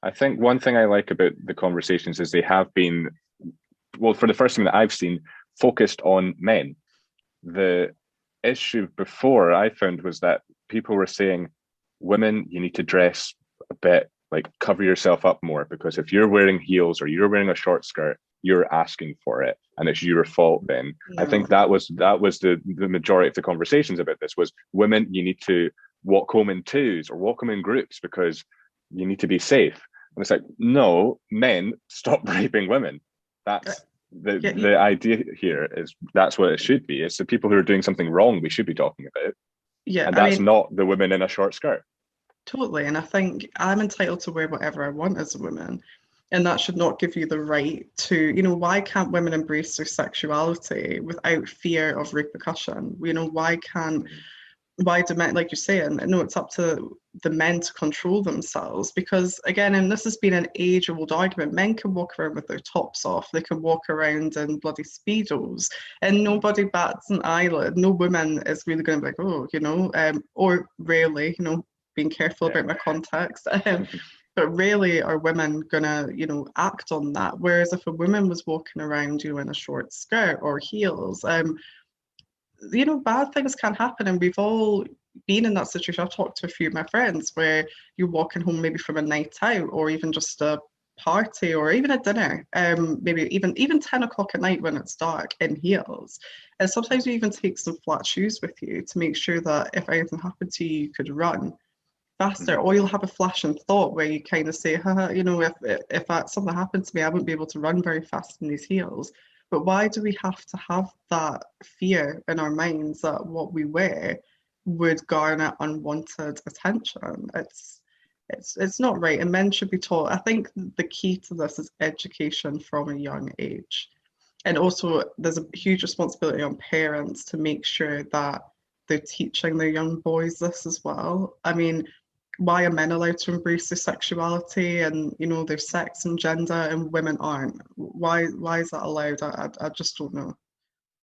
I think one thing I like about the conversations is they have been, well, for the first time that I've seen, focused on men. The issue before I found was that people were saying, women, you need to dress a bit, like cover yourself up more, because if you're wearing heels or you're wearing a short skirt, you're asking for it and it's your fault then. I No. think that was the majority of the conversations about this was women, you need to walk home in twos or walk home in groups because you need to be safe. And it's like, no, men, stop raping women. Uh, That's the yeah, the idea here is that's what it should be. It's the people who are doing something wrong we should be talking about. yeah. And I that's mean, not the women in a short skirt. totally. And I think I'm entitled to wear whatever I want as a woman. And that should not give you the right to, why can't women embrace their sexuality without fear of repercussion? Why can't, why do men, like you're saying, no, it's up to the men to control themselves because, again, and this has been an age-old argument, men can walk around with their tops off, they can walk around in bloody Speedos, and nobody bats an eyelid. No woman is really going to be like, oh, or rarely, being careful Yeah. about my context. But rarely are women gonna, act on that. Whereas if a woman was walking around, in a short skirt or heels, bad things can happen, and we've all been in that situation. I've talked to a few of my friends where you're walking home maybe from a night out, or even just a party, or even a dinner, maybe even 10 o'clock at night when it's dark in heels. And sometimes you even take some flat shoes with you to make sure that if anything happened to you, you could run faster, Mhm. or you'll have a flash and thought where you kind of say, haha, if something happened to me, I wouldn't be able to run very fast in these heels. But why do we have to have that fear in our minds that what we wear would garner unwanted attention? It's not right, and men should be taught. I think the key to this is education from a young age. And also, there's a huge responsibility on parents to make sure that they're teaching their young boys this as well. I mean, why are men allowed to embrace their sexuality and their sex and gender, and women aren't? Why is that allowed? I just don't know.